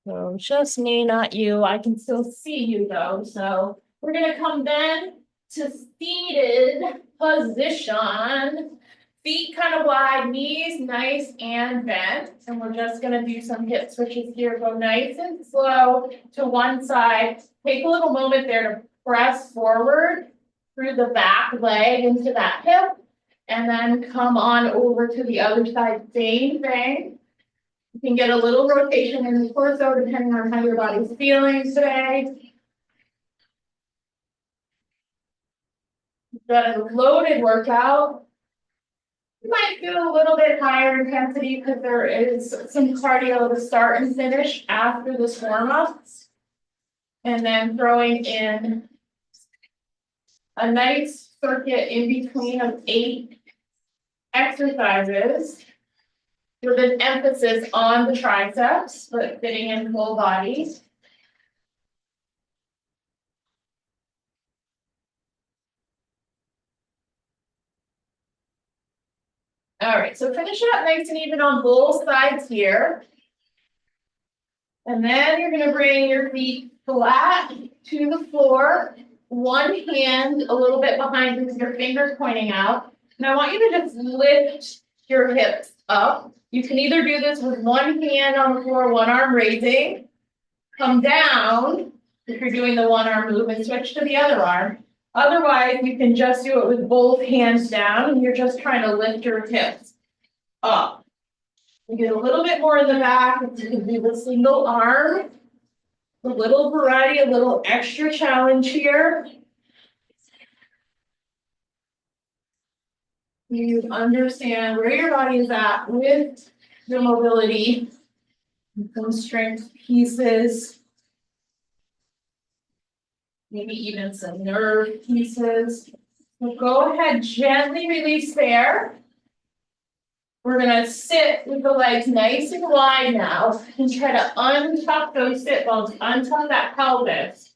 So just me, not you. I can still see you though. So we're gonna come then to seated position. Feet kind of wide, knees nice and bent. And we're just gonna do some hip switches here. Go nice and slow to one side. Take a little moment there to press forward through the back leg into that hip. And then come on over to the other side, same thing. You can get a little rotation in the torso depending on how your body's feeling today. You've got a loaded workout. You might feel a little bit higher intensity because there is some cardio to start and finish after this warm-up. And then throwing in a nice circuit in between of 8 exercises with an emphasis on the triceps, but fitting in full body. All right, so finish it up nice and even on both sides here. And then you're going to bring your feet flat to the floor. One hand a little bit behind with your fingers pointing out. And I want you to just lift your hips up. You can either do this with one hand on the floor, one arm raising. Come down if you're doing the one arm move and switch to the other arm. Otherwise, you can just do it with both hands down and you're just trying to lift your hips up. You get a little bit more in the back. You can do the single arm. A little variety, a little extra challenge here. You understand where your body is at with your mobility, some strength pieces, maybe even some nerve pieces. So go ahead, gently release there. We're going to sit with the legs nice and wide now and try to untuck those sit bones, untuck that pelvis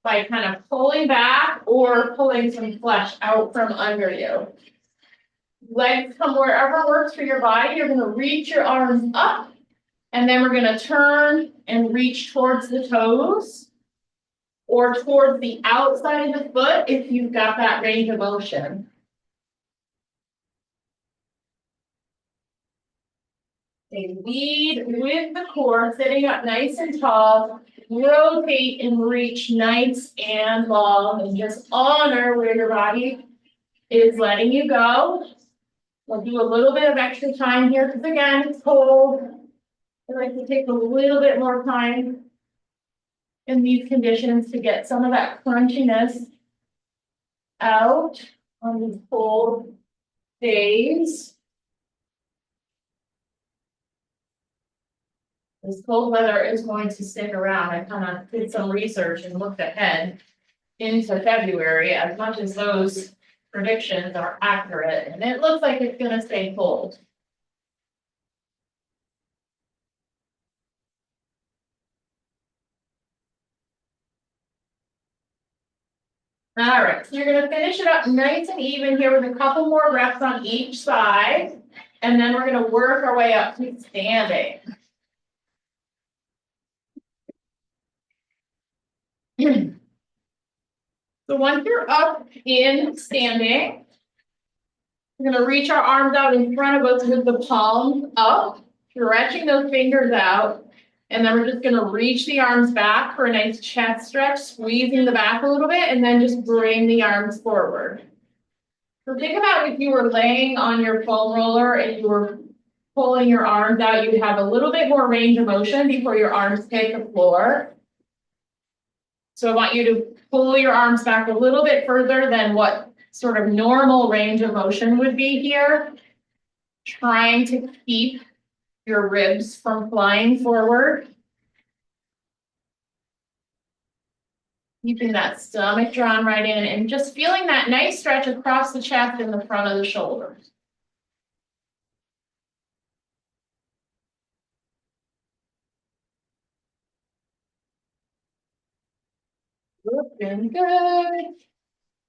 by kind of pulling back or pulling some flesh out from under you. Legs come wherever works for your body. You're going to reach your arms up and then we're going to turn and reach towards the toes or towards the outside of the foot if you've got that range of motion. They lead with the core, sitting up nice and tall, rotate and reach nice and long, and just honor where your body is letting you go. We'll do a little bit of extra time here, because again, it's cold. I like to take a little bit more time in these conditions to get some of that crunchiness out on these cold days. This cold weather is going to stick around. I kind of did some research and looked ahead into February, as much as those predictions are accurate, and it looks like it's going to stay cold. All right, so you're going to finish it up nice and even here with a couple more reps on each side, and then we're going to work our way up to standing. So once you're up in standing, we're going to reach our arms out in front of us with the palms up, stretching those fingers out. And then we're just going to reach the arms back for a nice chest stretch, squeezing the back a little bit, and then just bring the arms forward. So think about if you were laying on your foam roller and you were pulling your arms out, you'd have a little bit more range of motion before your arms hit the floor. So I want you to pull your arms back a little bit further than what sort of normal range of motion would be here. Trying to keep your ribs from flying forward. Keeping that stomach drawn right in and just feeling that nice stretch across the chest and the front of the shoulders. Looking good.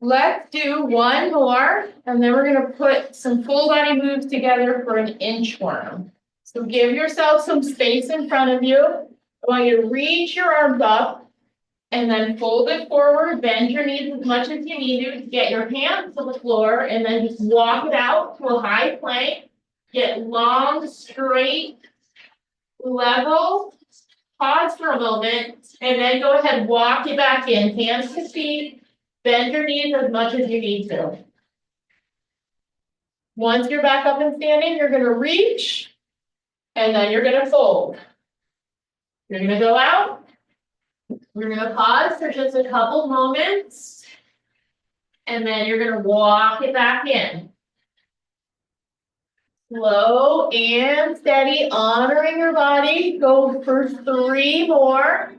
Let's do one more, and then we're going to put some full body moves together for an inchworm. So give yourself some space in front of you. I want you to reach your arms up and then fold it forward, bend your knees as much as you need to get your hands to the floor, and then just walk it out to a high plank. Get long, straight, level. Pause for a moment, and then go ahead, walk it back in, hands to feet, bend your knees as much as you need to. Once you're back up and standing, you're gonna reach, and then you're gonna fold. You're gonna go out, you're gonna pause for just a couple moments, and then you're gonna walk it back in. Slow and steady, honoring your body. Go for 3 more.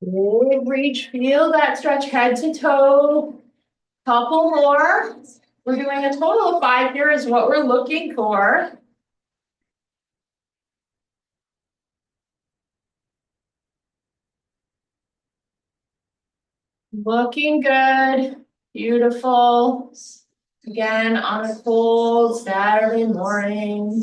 Big reach, feel that stretch head to toe. Couple more. We're doing a total of 5 here is what we're looking for. Looking good. Beautiful. Again, on a cold Saturday morning.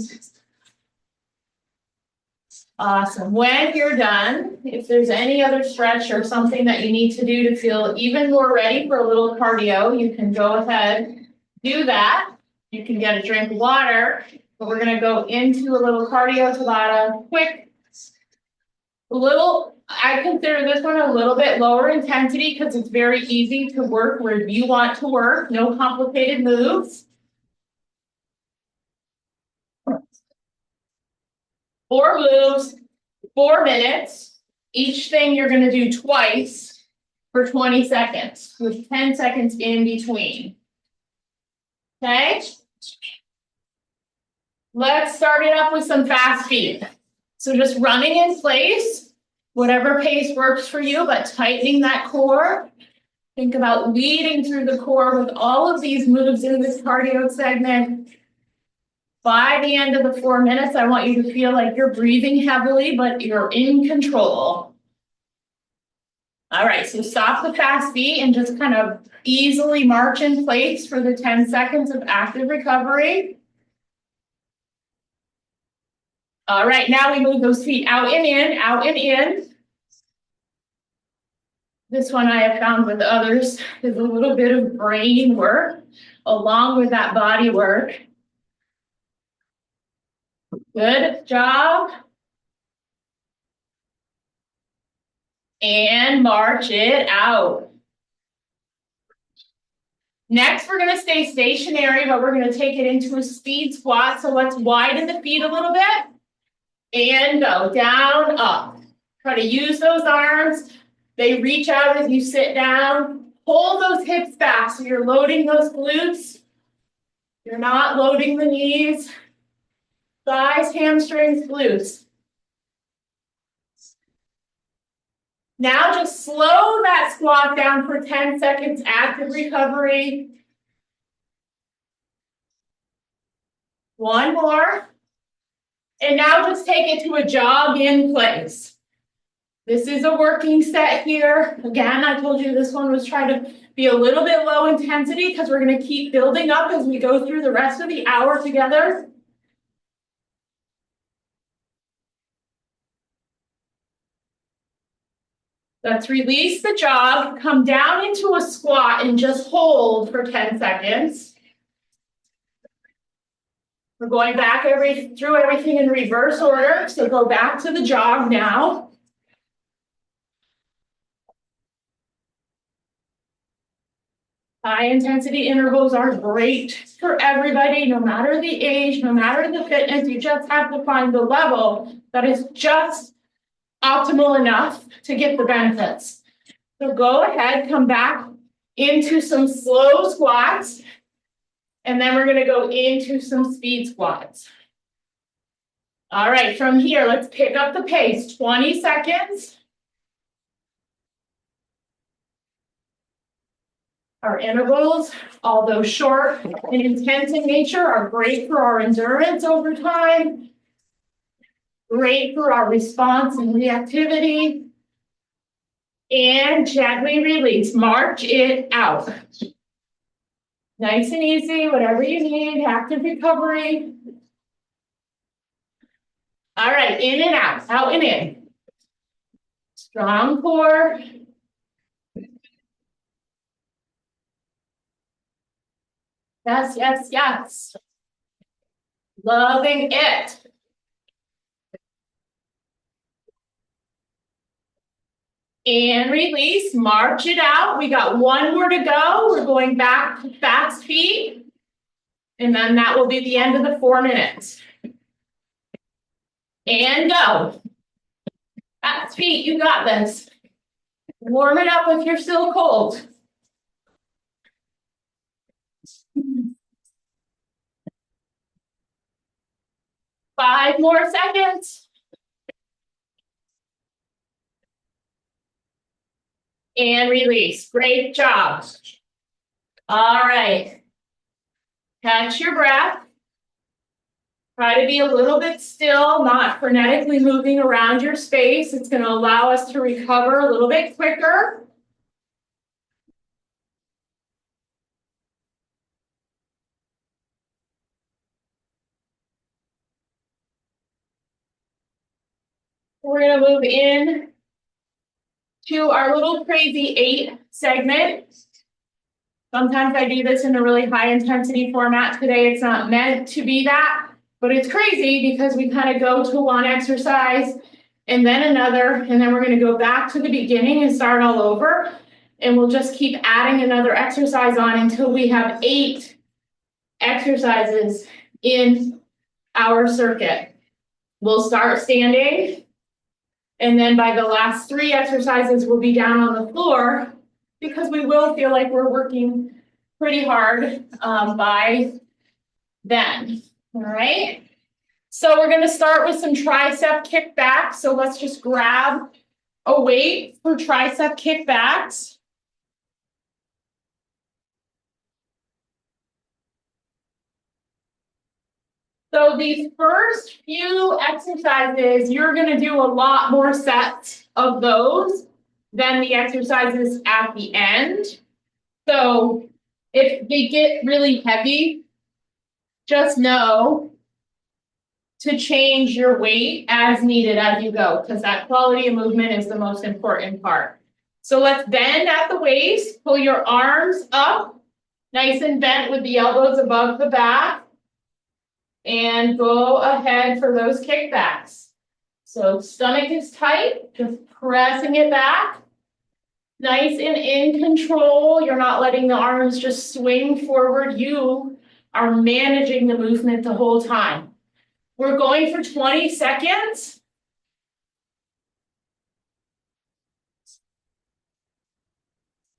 Awesome. When you're done, if there's any other stretch or something that you need to do to feel even more ready for a little cardio, you can go ahead, do that. You can get a drink of water, but we're going to go into a little cardio Tabata, quick. I consider this one a little bit lower intensity because it's very easy to work where you want to work, no complicated moves. 4 moves, 4 minutes. Each thing you're going to do twice for 20 seconds with 10 seconds in between. Okay? Let's start it up with some fast feet. So just running in place, whatever pace works for you, but tightening that core. Think about leading through the core with all of these moves in this cardio segment. By the end of the 4 minutes, I want you to feel like you're breathing heavily, but you're in control. All right, so stop the fast feet and just kind of easily march in place for the 10 seconds of active recovery. All right, now we move those feet out and in, out and in. This one I have found with others is a little bit of brain work along with that body work. Good job. And march it out. Next, we're going to stay stationary, but we're going to take it into a speed squat. So let's widen the feet a little bit. And go down, up. Try to use those arms. They reach out as you sit down. Hold those hips back so you're loading those glutes. You're not loading the knees. Thighs, hamstrings, glutes. Now just slow that squat down for 10 seconds, active recovery. 1 more. And now just take it to a jog in place. This is a working set here. Again, I told you this one was trying to be a little bit low intensity because we're going to keep building up as we go through the rest of the hour together. Let's release the jog, come down into a squat and just hold for 10 seconds. We're going back through everything in reverse order. So go back to the jog now. High intensity intervals are great for everybody, no matter the age, no matter the fitness. You just have to find the level that is just optimal enough to get the benefits. So go ahead, come back into some slow squats, and then we're going to go into some speed squats. All right, from here, let's pick up the pace. 20 seconds. Our intervals, although short and intense in nature, are great for our endurance over time. Great for our response and reactivity. And gently release, march it out. Nice and easy, whatever you need, active recovery. All right, in and out and in. Strong core. Yes, yes, yes. Loving it. And release, march it out. We got one more to go. We're going back to fast feet. And then that will be the end of the 4 minutes. And go. Fast feet, you got this. Warm it up if you're still cold. 5 more seconds. And release. Great job. All right. Catch your breath. Try to be a little bit still, not frenetically moving around your space. It's going to allow us to recover a little bit quicker. We're going to move in to our little crazy 8 segment. Sometimes I do this in a really high intensity format. Today it's not meant to be that, but it's crazy because we kind of go to one exercise and then another, and then we're going to go back to the beginning and start all over. And we'll just keep adding another exercise on until we have 8 exercises in our circuit. We'll start standing, and then by the last 3 exercises, we'll be down on the floor because we will feel like we're working pretty hard by then. All right. So we're going to start with some tricep kickbacks. So let's just grab a weight for tricep kickbacks. So these first few exercises, you're going to do a lot more sets of those than the exercises at the end. So if they get really heavy, just know to change your weight as needed as you go, because that quality of movement is the most important part. So let's bend at the waist, pull your arms up, nice and bent with the elbows above the back. And go ahead for those kickbacks. So stomach is tight, just pressing it back. Nice and in control. You're not letting the arms just swing forward. You are managing the movement the whole time. We're going for 20 seconds.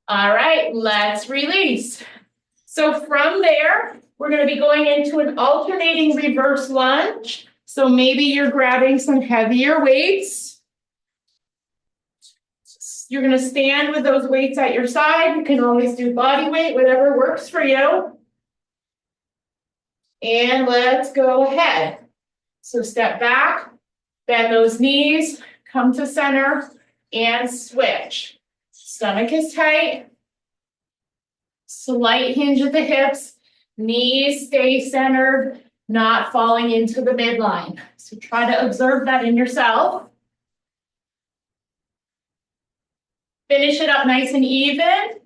All right, let's release. So from there, we're going to be going into an alternating reverse lunge. So maybe you're grabbing some heavier weights. You're going to stand with those weights at your side. You can always do body weight, whatever works for you. And let's go ahead. So step back, bend those knees, come to center, and switch. Stomach is tight. Slight hinge at the hips. Knees stay centered, not falling into the midline. So try to observe that in yourself. Finish it up nice and even.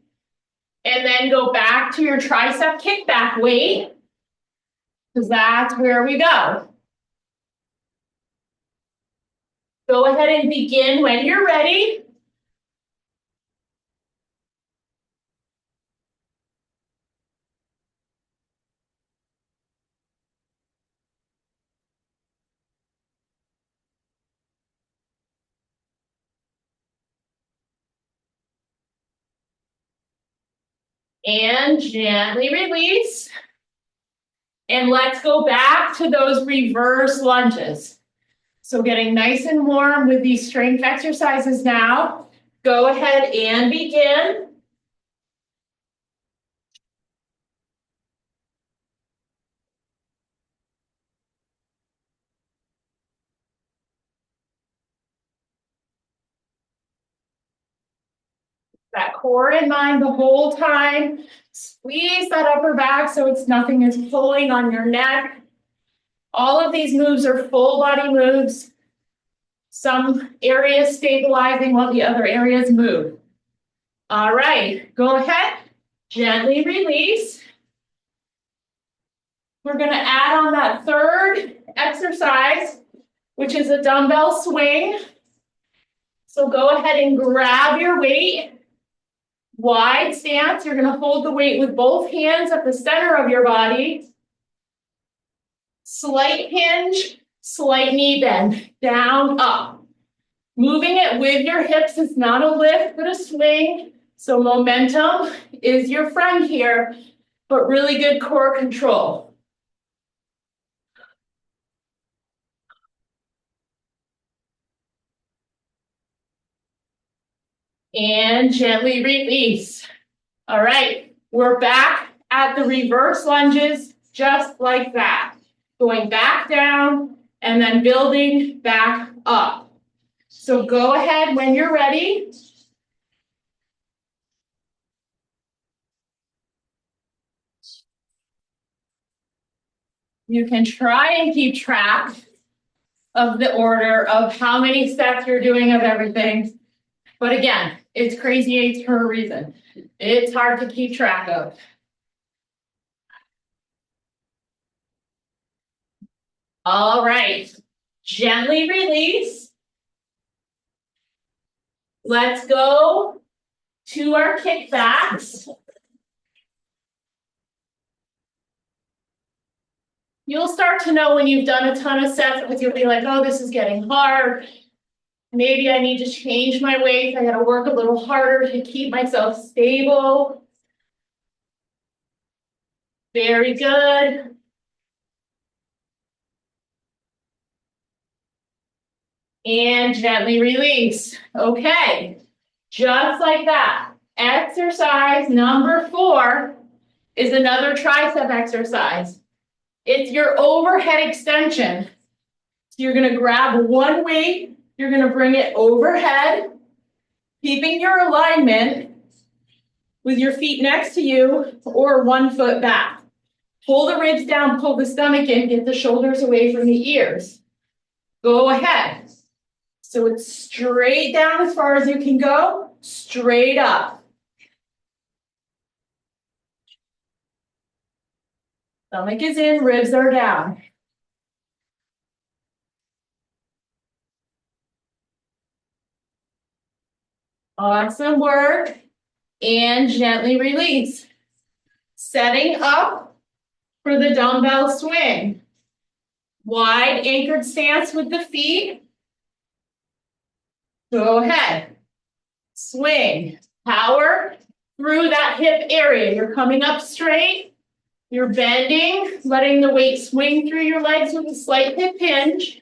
And then go back to your tricep kickback weight, because that's where we go. Go ahead and begin when you're ready. And gently release. And let's go back to those reverse lunges. So getting nice and warm with these strength exercises now. Go ahead and begin. core in mind the whole time. Squeeze that upper back so nothing is pulling on your neck. All of these moves are full body moves. Some areas stabilizing while the other areas move. All right, go ahead, gently release. We're gonna add on that third exercise, which is a dumbbell swing. So go ahead and grab your weight. Wide stance, you're gonna hold the weight with both hands at the center of your body. Slight hinge, slight knee bend, down, up. Moving it with your hips is not a lift, but a swing. So momentum is your friend here, but really good core control. And gently release. All right, we're back at the reverse lunges, just like that. Going back down and then building back up. So go ahead when you're ready. You can try and keep track of the order of how many steps you're doing of everything. But again, it's crazy eights for a reason. It's hard to keep track of. All right, gently release. Let's go to our kickbacks. You'll start to know when you've done a ton of sets because you'll be like, oh, this is getting hard. Maybe I need to change my weight. I got to work a little harder to keep myself stable. Very good. And gently release. Okay, just like that. Exercise number 4 is another tricep exercise. It's your overhead extension. So you're going to grab one weight, you're going to bring it overhead, keeping your alignment with your feet next to you or 1 foot back. Pull the ribs down, pull the stomach in, get the shoulders away from the ears. Go ahead. So it's straight down as far as you can go, straight up. Stomach is in, ribs are down. Awesome work. And gently release. Setting up for the dumbbell swing. Wide anchored stance with the feet. Go ahead. Swing. Power through that hip area. You're coming up straight. You're bending, letting the weight swing through your legs with a slight hip hinge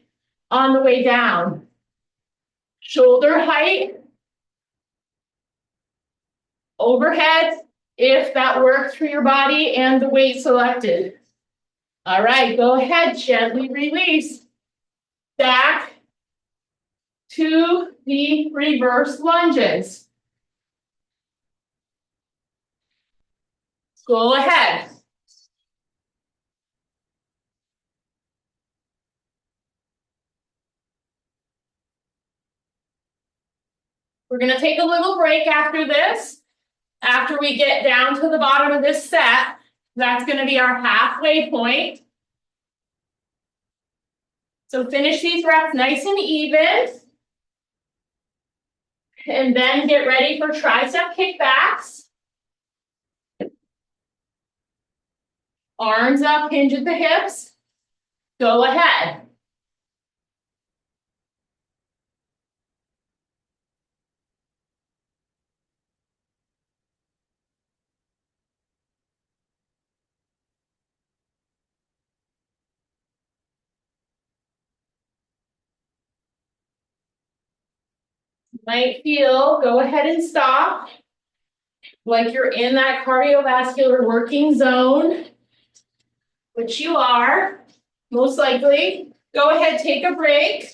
on the way down. Shoulder height. Overhead, if that works for your body and the weight selected. All right, go ahead, gently release. Back to the reverse lunges. Go ahead. We're going to take a little break after this. After we get down to the bottom of this set, that's going to be our halfway point. So finish these reps nice and even. And then get ready for tricep kickbacks. Arms up, hinge at the hips. Go ahead. Might feel, go ahead and stop. Like you're in that cardiovascular working zone, which you are, most likely. Go ahead, take a break.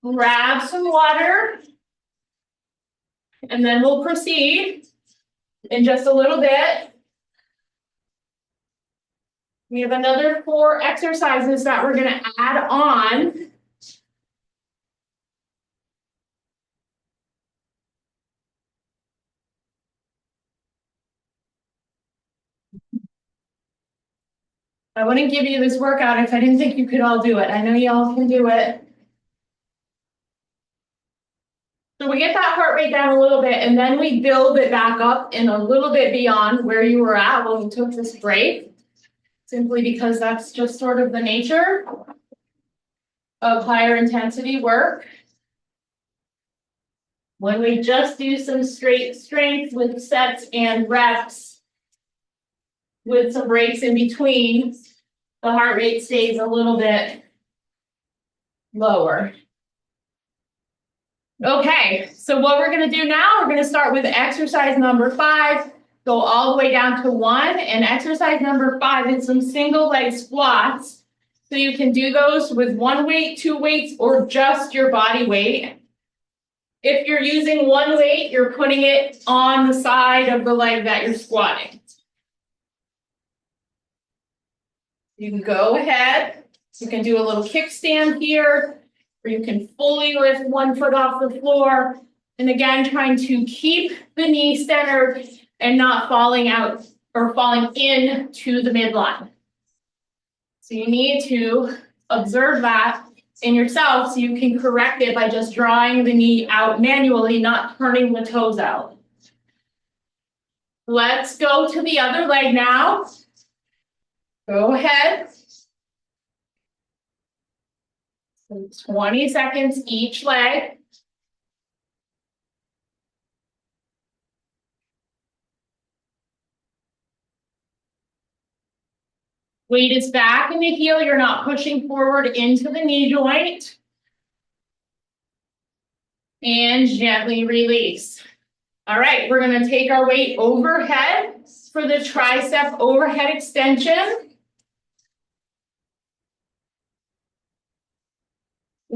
Grab some water. and then we'll proceed in just a little bit. We have another 4 exercises that we're going to add on. I wouldn't give you this workout if I didn't think you could all do it. I know y'all can do it. So we get that heart rate down a little bit, and then we build it back up and a little bit beyond where you were at when we took this break, simply because that's just sort of the nature of higher intensity work. When we just do some straight strength with sets and reps, with some breaks in between, the heart rate stays a little bit lower. Okay, so what we're going to do now, we're going to start with exercise number 5, go all the way down to 1, and exercise number 5 is some single leg squats. So you can do those with 1 weight, 2 weights, or just your body weight. If you're using 1 weight, you're putting it on the side of the leg that you're squatting. You can go ahead, you can do a little kickstand here, or you can fully lift 1 foot off the floor. And again, trying to keep the knee centered and not falling out or falling into the midline. So you need to observe that in yourself so you can correct it by just drawing the knee out manually, not turning the toes out. Let's go to the other leg now. Go ahead. 20 seconds each leg. Weight is back in the heel. You're not pushing forward into the knee joint. And gently release. All right, we're going to take our weight overhead for the tricep overhead extension.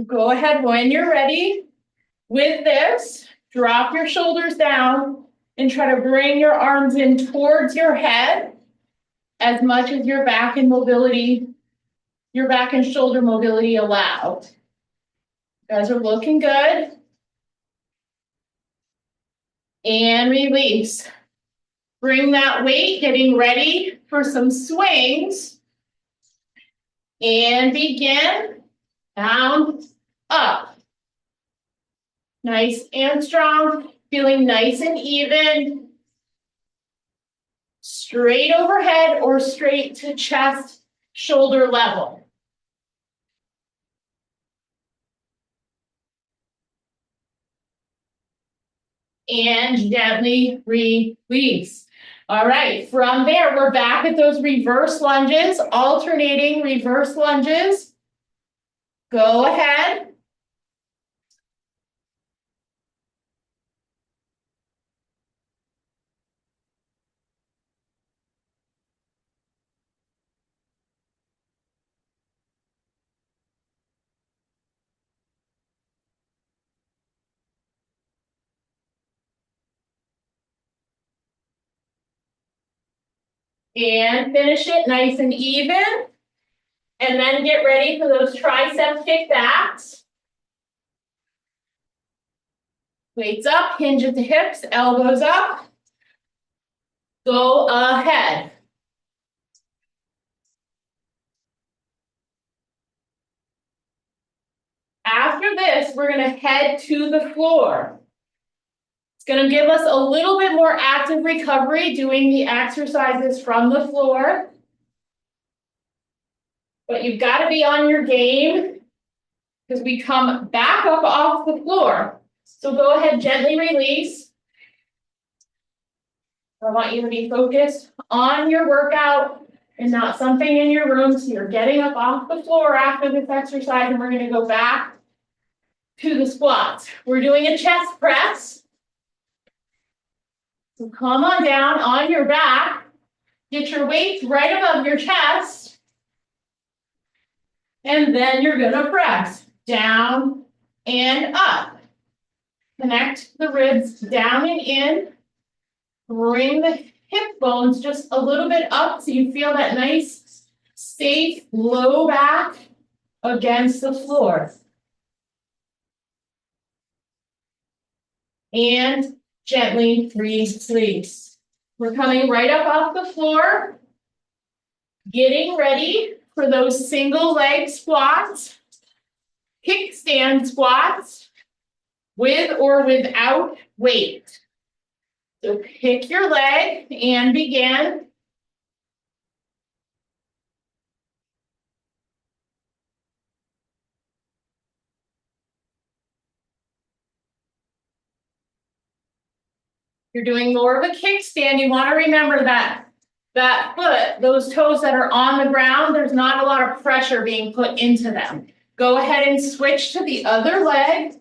Go ahead when you're ready. With this, drop your shoulders down and try to bring your arms in towards your head as much as your back and shoulder mobility allow. You guys are looking good. And release. Bring that weight, getting ready for some swings. And begin. Down, up. Nice and strong, feeling nice and even. Straight overhead or straight to chest, shoulder level. And gently release. All right, from there, we're back at those reverse lunges, alternating reverse lunges. Go ahead. And finish it nice and even. And then get ready for those tricep kickbacks. Weights up, hinge at the hips, elbows up. Go ahead. After this, we're going to head to the floor. It's going to give us a little bit more active recovery doing the exercises from the floor. But you've got to be on your game because we come back up off the floor. So go ahead, gently release. I want you to be focused on your workout and not something in your room. So you're getting up off the floor after this exercise, and we're going to go back to the squats. We're doing a chest press. So come on down on your back. Get your weights right above your chest. And then you're going to press down and up. Connect the ribs down and in. Bring the hip bones just a little bit up so you feel that nice, safe, low back against the floor. And gently release. We're coming right up off the floor, getting ready for those single leg squats, kickstand squats, with or without weight. So pick your leg and begin. You're doing more of a kickstand. You want to remember that foot, those toes that are on the ground, there's not a lot of pressure being put into them. Go ahead and switch to the other leg.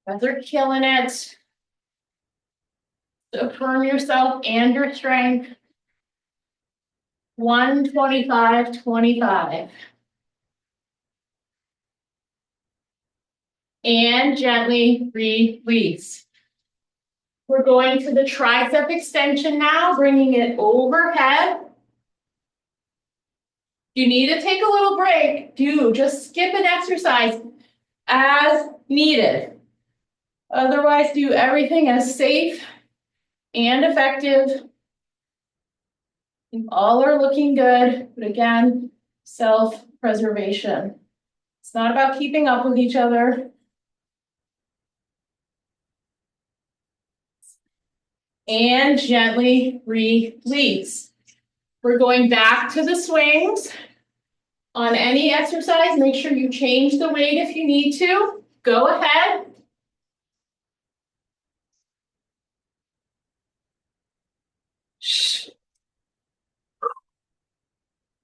You guys are killing it. Affirm yourself and your strength. 125, 25. And gently release. We're going to the tricep extension now, bringing it overhead. You need to take a little break. Just skip an exercise as needed. Otherwise, do everything as safe and effective. All are looking good, but again, self-preservation. It's not about keeping up with each other. And gently release. We're going back to the swings. On any exercise, make sure you change the weight if you need to. Go ahead.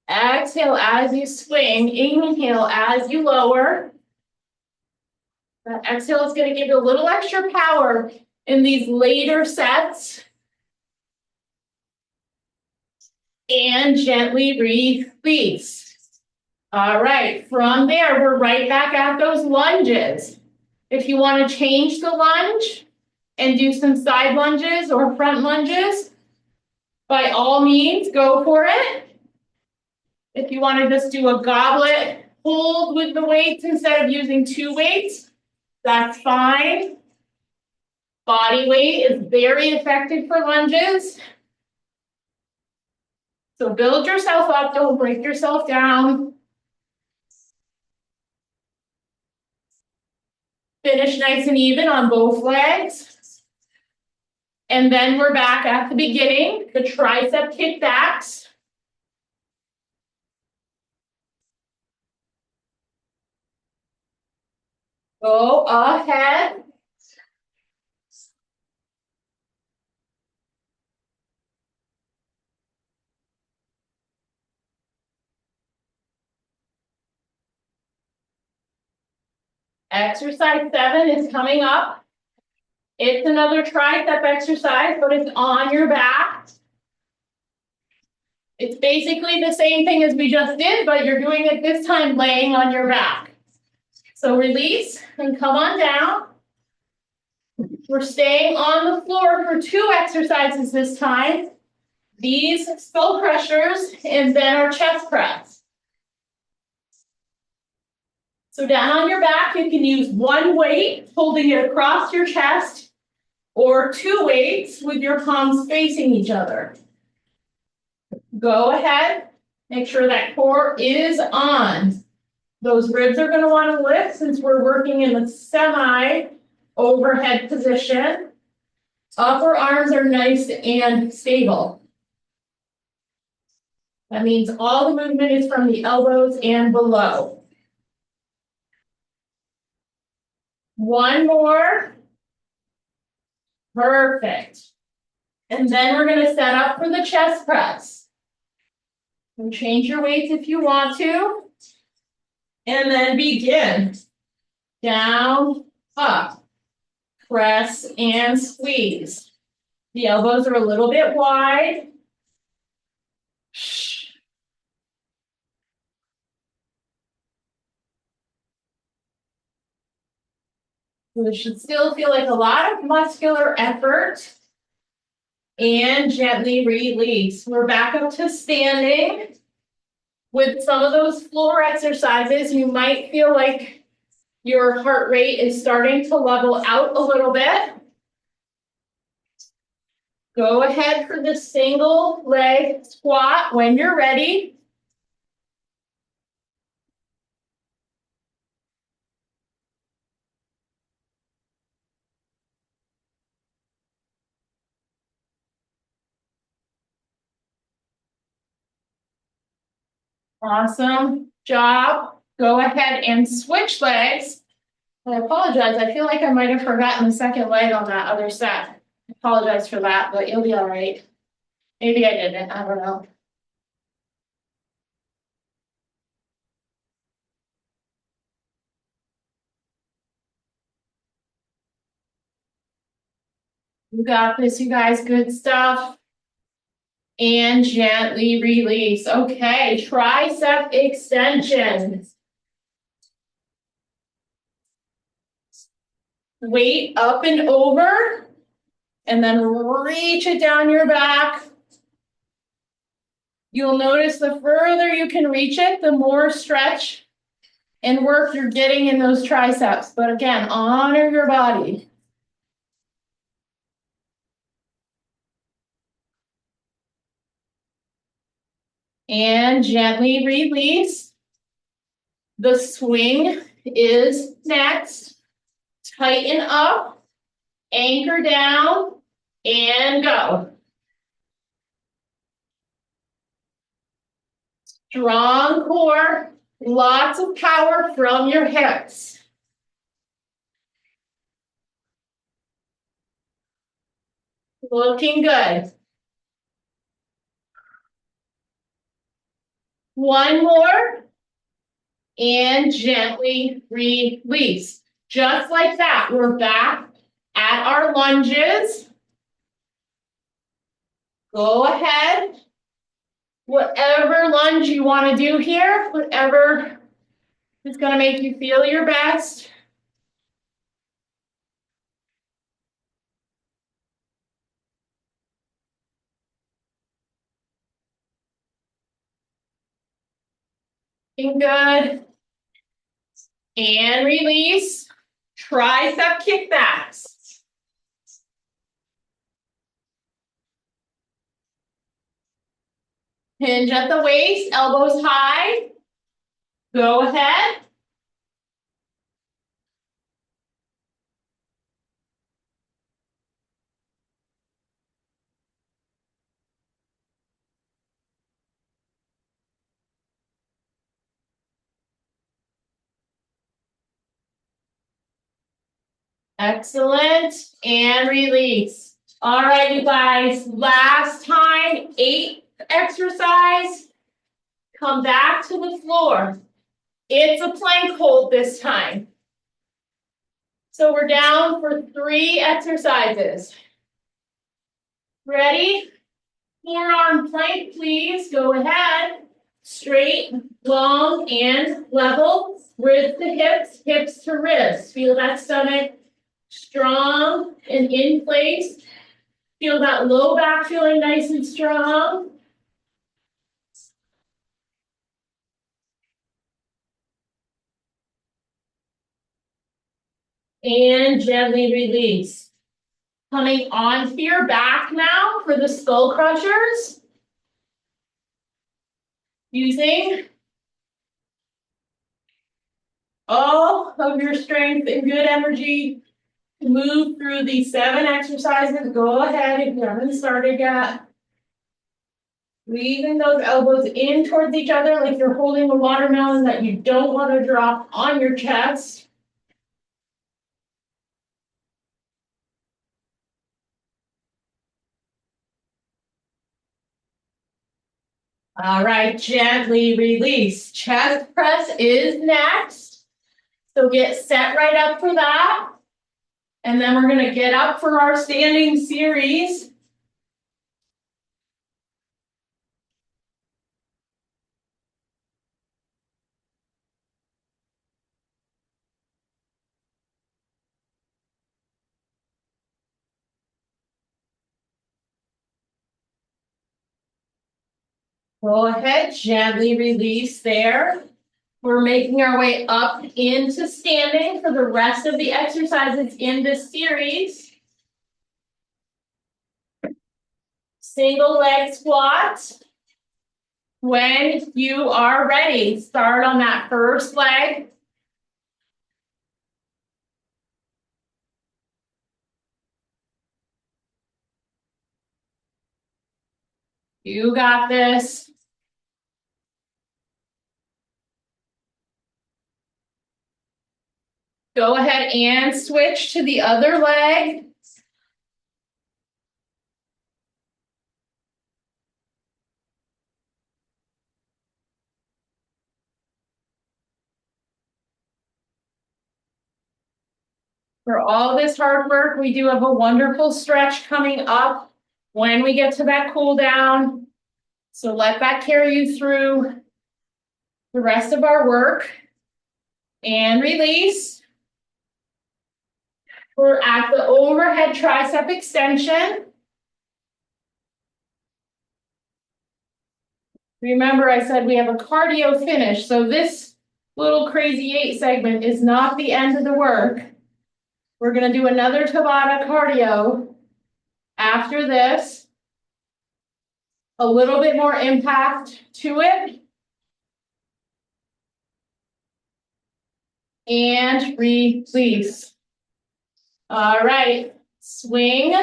Exhale as you swing. Inhale as you lower. That exhale is going to give you a little extra power in these later sets. And gently release. All right, from there, we're right back at those lunges. If you want to change the lunge and do some side lunges or front lunges, by all means, go for it. If you want to just do a goblet hold with the weights instead of using two weights, that's fine. Body weight is very effective for lunges. So build yourself up, don't break yourself down. Finish nice and even on both legs. And then we're back at the beginning, the tricep kickbacks. Go ahead. Exercise 7 is coming up. It's another tricep exercise, but it's on your back. It's basically the same thing as we just did, but you're doing it this time laying on your back. So release and come on down. We're staying on the floor for 2 exercises this time. These skull crushers and then our chest press. So down on your back, you can use 1 weight, holding it across your chest, or 2 weights with your palms facing each other. Go ahead, make sure that core is on. Those ribs are going to want to lift since we're working in the semi-overhead position. Upper arms are nice and stable. That means all the movement is from the elbows and below. 1 more. Perfect. And then we're going to set up for the chest press. And change your weights if you want to. And then begin. Down, up. Press and squeeze. The elbows are a little bit wide. So it should still feel like a lot of muscular effort. And gently release. We're back up to standing. With some of those floor exercises, you might feel like your heart rate is starting to level out a little bit. Go ahead for the single leg squat when you're ready. Awesome job. Go ahead and switch legs. I apologize. I feel like I might have forgotten the second leg on that other set. I apologize for that, but you'll be all right. Maybe I didn't. I don't know. You got this, you guys. Good stuff. And gently release. Okay, tricep extensions. Weight up and over, and then reach it down your back. You'll notice the further you can reach it, the more stretch and work you're getting in those triceps. But again, honor your body. And gently release. The swing is next. Tighten up, anchor down, and go. Strong core, lots of power from your hips. Looking good. One more, and gently release. Just like that, we're back at our lunges. Go ahead. Whatever lunge you want to do here, whatever is going to make you feel your best. Looking good. And release. Tricep kickbacks. Hinge at the waist, elbows high. Go ahead. Excellent. And release. All right, you guys. Last time, 8th exercise. Come back to the floor. It's a plank hold this time. So we're down for 3 exercises. Ready? Forearm plank, please. Go ahead. Straight, long, and level. Ribs to hips, hips to wrists. Feel that stomach strong and in place. Feel that low back feeling nice and strong. And gently release. Coming onto your back now for the skull crushers. Using all of your strength and good energy to move through these 7 exercises. Go ahead if you haven't started yet. Squeezing those elbows in towards each other like you're holding a watermelon that you don't want to drop on your chest. All right, gently release. Chest press is next. So get set right up for that. And then we're going to get up for our standing series. Go ahead, gently release there. We're making our way up into standing for the rest of the exercises in this series. Single leg squat. When you are ready, start on that first leg. You got this. Go ahead and switch to the other leg. For all this hard work, we do have a wonderful stretch coming up when we get to that cool down. So let that carry you through the rest of our work. And release. We're at the overhead tricep extension. Remember, I said we have a cardio finish, so this little crazy 8 segment is not the end of the work. We're going to do another Tabata cardio after this. A little bit more impact to it. And release. All right, swing.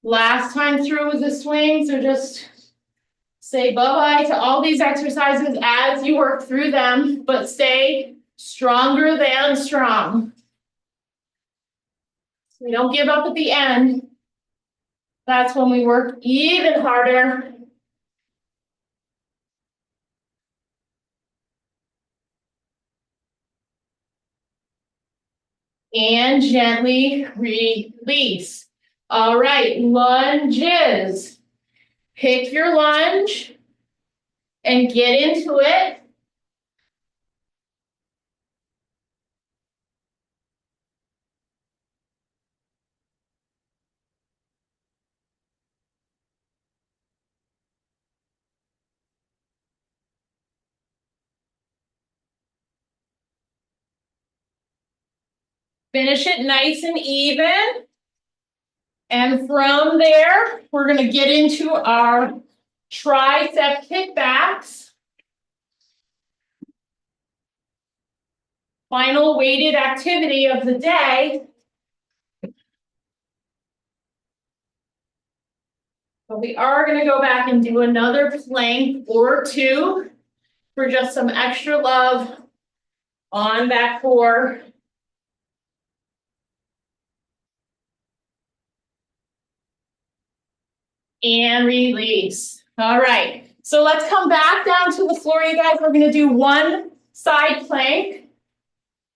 Last time through was a swing, so just say bye-bye to all these exercises as you work through them, but stay stronger than strong. We don't give up at the end. That's when we work even harder. And gently release. All right, lunges. Pick your lunge and get into it. Finish it nice and even. And from there, we're going to get into our tricep kickbacks. Final weighted activity of the day. But we are going to go back and do another plank or two for just some extra love on that core. And release. All right. So let's come back down to the floor, you guys. We're going to do one side plank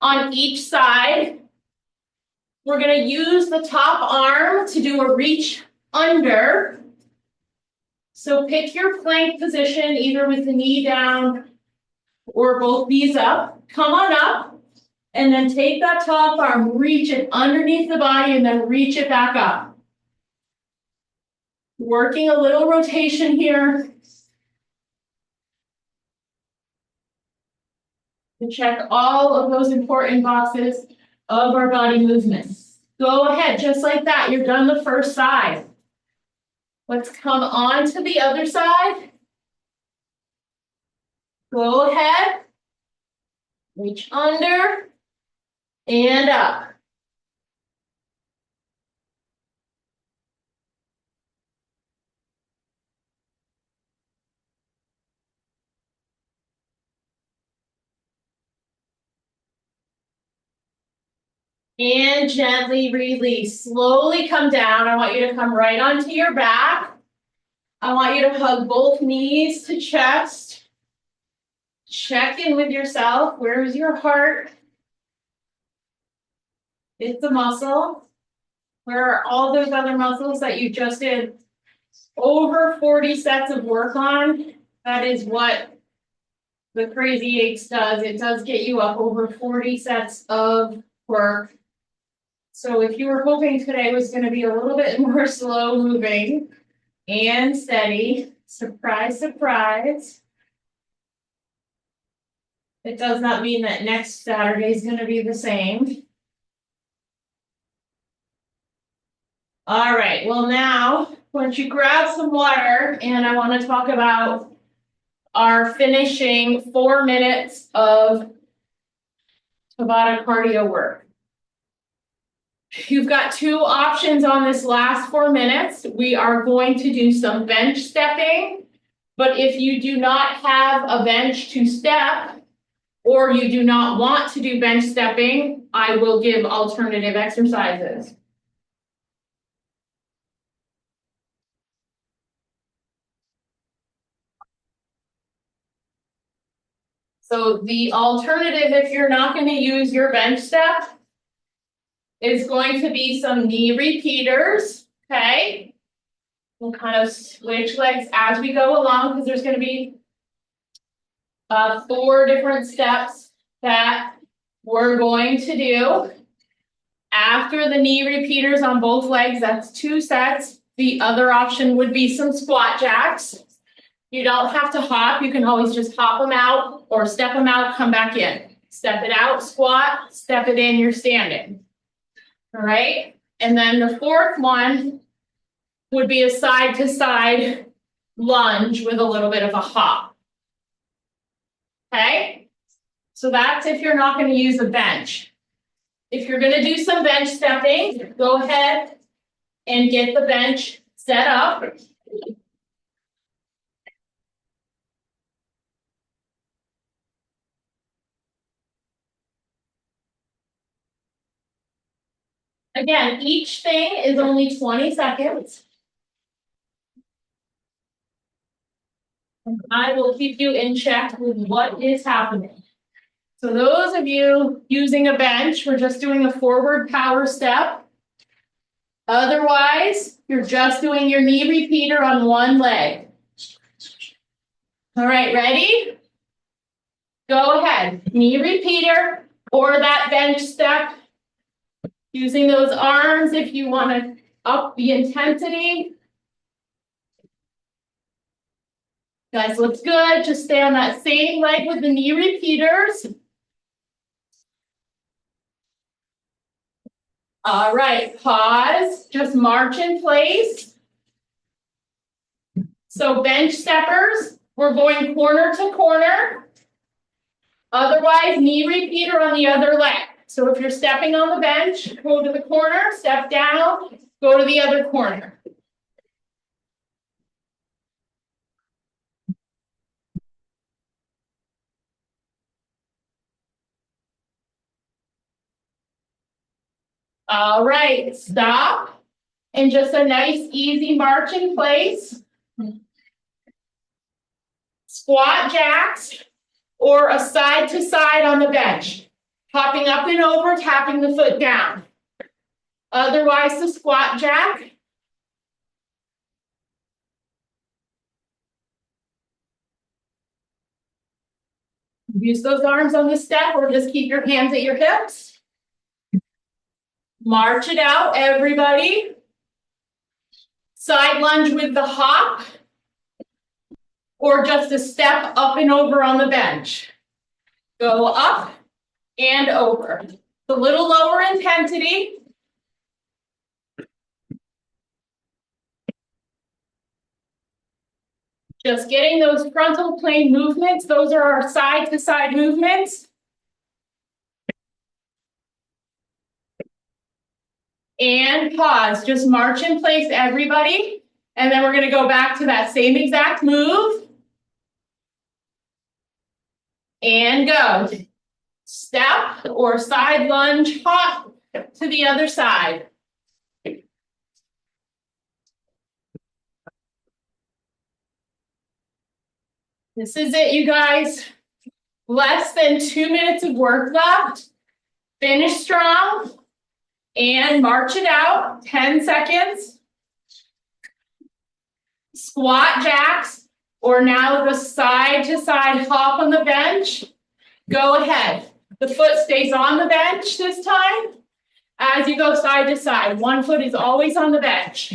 on each side. We're going to use the top arm to do a reach under. So pick your plank position, either with the knee down or both knees up. Come on up, and then take that top arm, reach it underneath the body, and then reach it back up. Working a little rotation here to check all of those important boxes of our body movements. Go ahead, just like that. You're done the first side. Let's come on to the other side. Go ahead. Reach under and up. And gently release. Slowly come down. I want you to come right onto your back. I want you to hug both knees to chest. Check in with yourself. Where's your heart? It's a muscle. Where are all those other muscles that you just did over 40 sets of work on? That is what the Crazy 8's does. It does get you up over 40 sets of work. So if you were hoping today was going to be a little bit more slow moving, And steady. Surprise, surprise. It does not mean that next Saturday is going to be the same. All right, well now, why don't you grab some water, and I want to talk about our finishing 4 minutes of Tabata cardio work. You've got two options on this last 4 minutes. We are going to do some bench stepping, but if you do not have a bench to step, or you do not want to do bench stepping, I will give alternative exercises. So the alternative, if you're not going to use your bench step, is going to be some knee repeaters, okay? We'll kind of switch legs as we go along because there's going to be 4 different steps that we're going to do. After the knee repeaters on both legs, that's 2 sets. The other option would be some squat jacks. You don't have to hop. You can always just hop them out or step them out, come back in. Step it out, squat, step it in, you're standing. All right. And then the 4th one would be a side to side lunge with a little bit of a hop. Okay. So that's if you're not going to use a bench. If you're going to do some bench stepping, go ahead and get the bench set up. Again, each thing is only 20 seconds. And I will keep you in check with what is happening. So those of you using a bench, we're just doing a forward power step. Otherwise, you're just doing your knee repeater on one leg. All right, ready? Go ahead. Knee repeater or that bench step. Using those arms if you want to up the intensity. Guys, looks good. Just stay on that same leg with the knee repeaters. All right, pause. Just march in place. So bench steppers, we're going corner to corner. Otherwise, knee repeater on the other leg. So if you're stepping on the bench, go to the corner, step down, go to the other corner. All right, stop. And just a nice, easy march in place. Squat jacks or a side to side on the bench. Hopping up and over, tapping the foot down. Otherwise, the squat jack. Use those arms on the step or just keep your hands at your hips. March it out, everybody. Side lunge with the hop. Or just a step up and over on the bench. Go up and over. A little lower intensity. Just getting those frontal plane movements. Those are our side to side movements. And pause. Just march in place, everybody. And then we're going to go back to that same exact move. And go. Step or side lunge, hop to the other side. This is it, you guys. Less than 2 minutes of work left. Finish strong and march it out. 10 seconds. Squat jacks or now the side to side hop on the bench. Go ahead. The foot stays on the bench this time as you go side to side. One foot is always on the bench.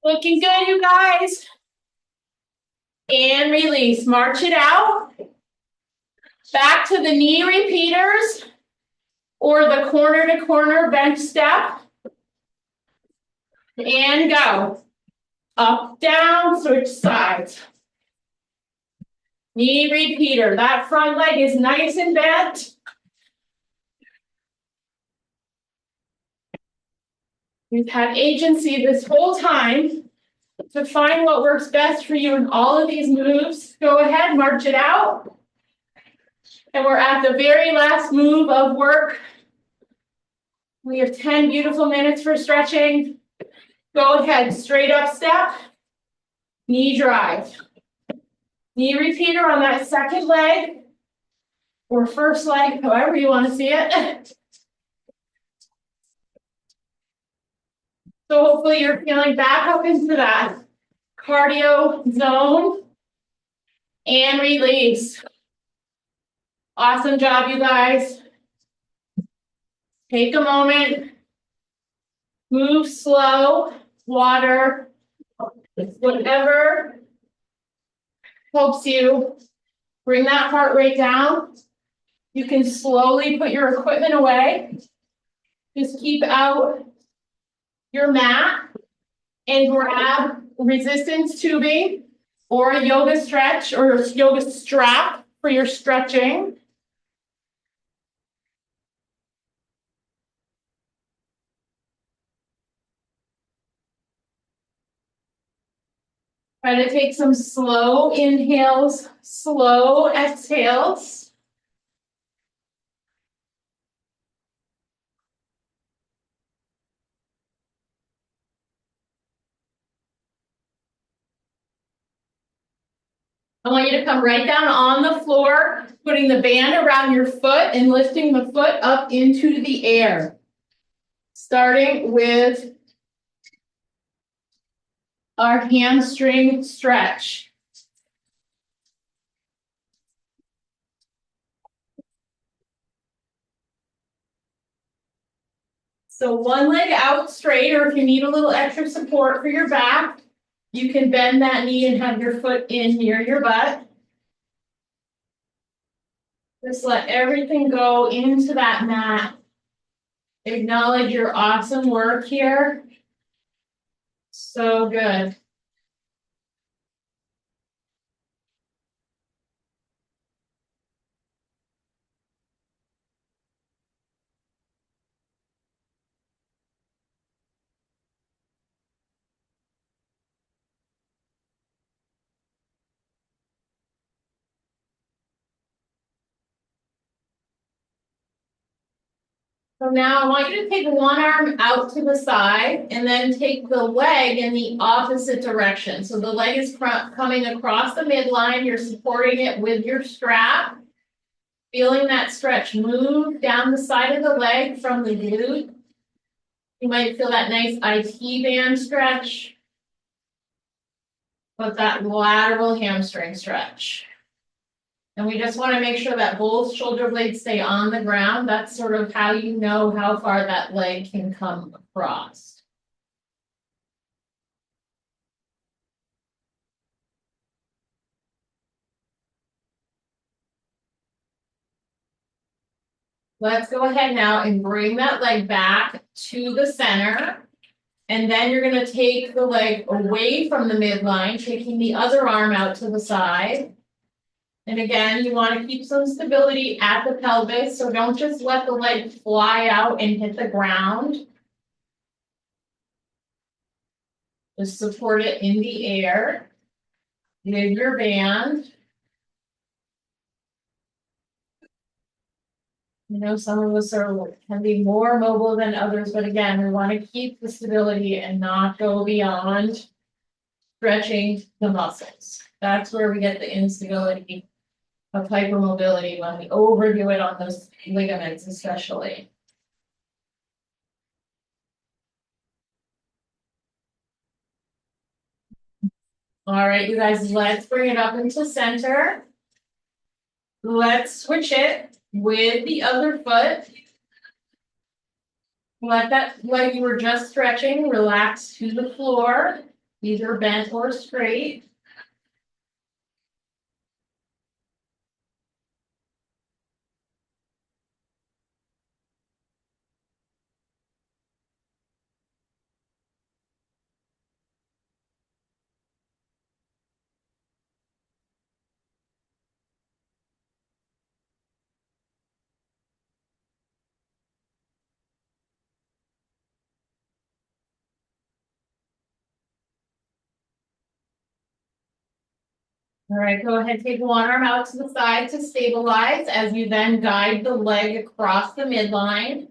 Looking good, you guys. And release. March it out. Back to the knee repeaters or the corner to corner bench step. And go. Up, down, switch sides. Knee repeater. That front leg is nice and bent. You've had agency this whole time to find what works best for you in all of these moves. Go ahead, march it out. And we're at the very last move of work. We have 10 beautiful minutes for stretching. Go ahead, straight up step, knee drive. Knee repeater on that second leg or first leg, however you want to see it. So hopefully you're feeling back up into that cardio zone and release. Awesome job, you guys. Take a moment. Move slow, water, whatever helps you bring that heart rate down. You can slowly put your equipment away. Just keep out your mat and grab resistance tubing or a yoga stretch or a yoga strap for your stretching. Try to take some slow inhales, slow exhales. I want you to come right down on the floor, putting the band around your foot and lifting the foot up into the air. Starting with our hamstring stretch. So one leg out straight, or if you need a little extra support for your back, you can bend that knee and have your foot in near your butt. Just let everything go into that mat. Acknowledge your awesome work here. So good. So now I want you to take one arm out to the side and then take the leg in the opposite direction. So the leg is coming across the midline. You're supporting it with your strap. Feeling that stretch move down the side of the leg from the glute. You might feel that nice IT band stretch. But that lateral hamstring stretch. And we just want to make sure that both shoulder blades stay on the ground. That's sort of how you know how far that leg can come across. Let's go ahead now and bring that leg back to the center. And then you're going to take the leg away from the midline, taking the other arm out to the side. And again, you want to keep some stability at the pelvis, so don't just let the leg fly out and hit the ground. Just support it in the air with your band. You know, some of us can be more mobile than others, but again, we want to keep the stability and not go beyond stretching the muscles. That's where we get the instability of hypermobility when we overdo it on those ligaments, especially. All right, you guys, let's bring it up into center. Let's switch it with the other foot. Let that leg you were just stretching relax to the floor. either bent or straight. All right, go ahead, take one arm out to the side to stabilize as you then guide the leg across the midline.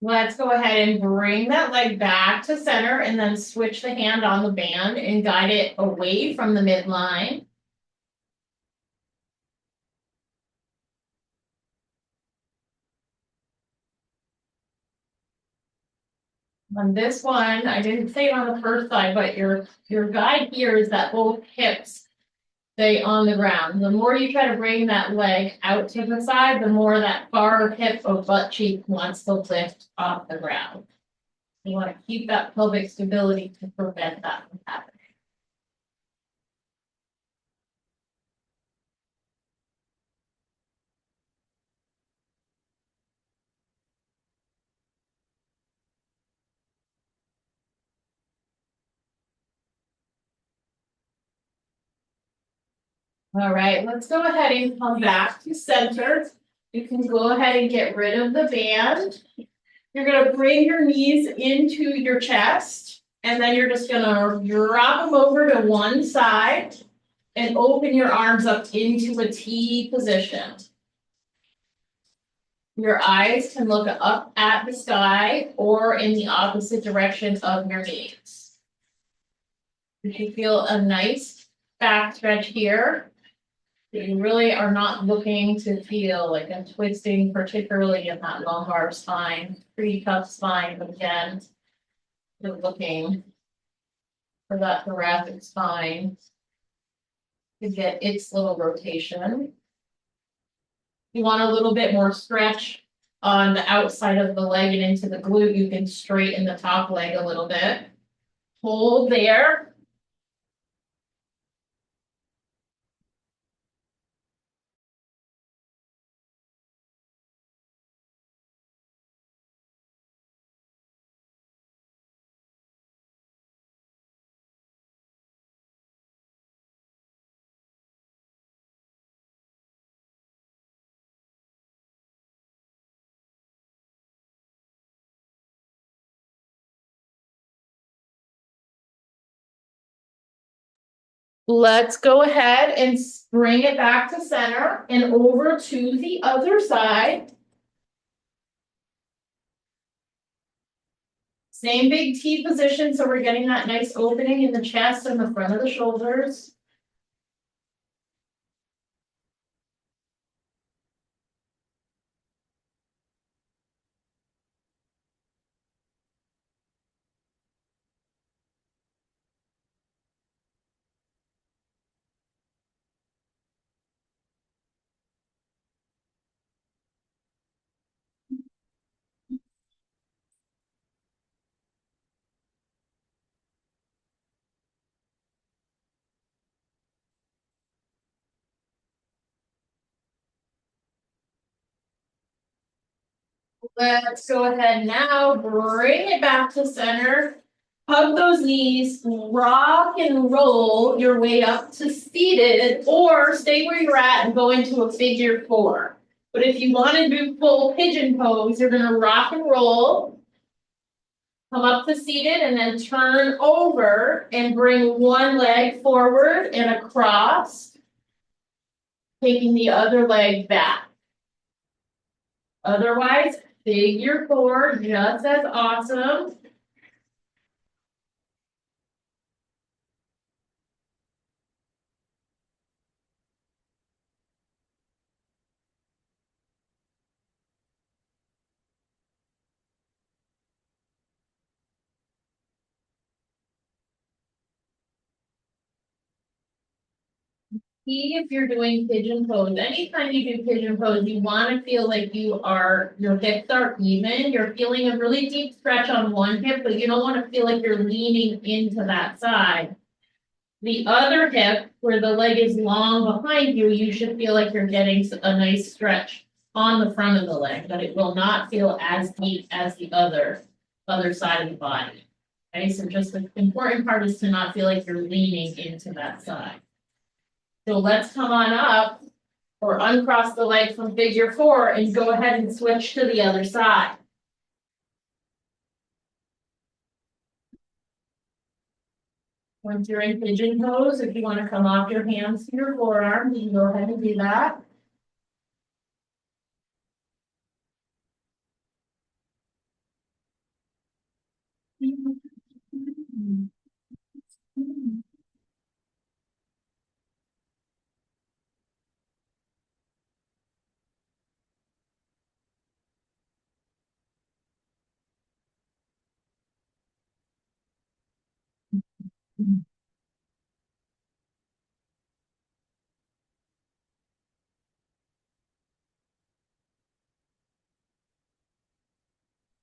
Let's go ahead and bring that leg back to center and then switch the hand on the band and guide it away from the midline. On this one, I didn't say it on the first side, but your guide here is that both hips stay on the ground. The more you try to bring that leg out to the side, the more that far hip or butt cheek wants to lift off the ground. You want to keep that pelvic stability to prevent that from happening. All right, let's go ahead and come back to center. You can go ahead and get rid of the band. You're gonna bring your knees into your chest, and then you're just gonna drop them over to one side and open your arms up into a T position. Your eyes can look up at the sky or in the opposite direction of your knees. You feel a nice back stretch here. You really are not looking to feel like a twisting, particularly in that lumbar spine, pretty tough spine, but again, you're looking for that thoracic spine to get its little rotation. You want a little bit more stretch on the outside of the leg and into the glute, you can straighten the top leg a little bit. Hold there. Let's go ahead and bring it back to center and over to the other side. Same big T position, so we're getting that nice opening in the chest and the front of the shoulders. Let's go ahead now, bring it back to center. Hug those knees, rock and roll your way up to seated, or stay where you're at and go into a figure four. But if you want to do full pigeon pose, you're going to rock and roll, come up to seated, and then turn over and bring one leg forward and across, taking the other leg back. Otherwise, figure four, just as awesome. key if you're doing pigeon pose, anytime you do pigeon pose, you want to feel like your hips are even. You're feeling a really deep stretch on one hip, but you don't want to feel like you're leaning into that side. The other hip, where the leg is long behind you, you should feel like you're getting a nice stretch on the front of the leg, but it will not feel as deep as the other side of the body. Okay, so just the important part is to not feel like you're leaning into that side. So let's come on up or uncross the leg from figure 4 and go ahead and switch to the other side. Once you're in pigeon pose, if you want to come off your hands to your forearms, you can go ahead and do that.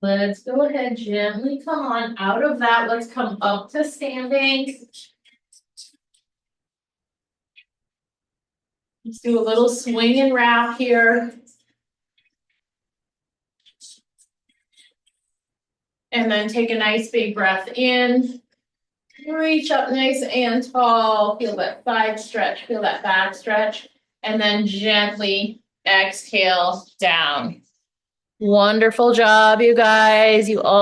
Let's go ahead, gently come on out of that. Let's come up to standing. Let's do a little swing and wrap here. And then take a nice big breath in. Reach up nice and tall. Feel that side stretch, feel that back stretch. And then gently exhale down. Wonderful job, you guys. You all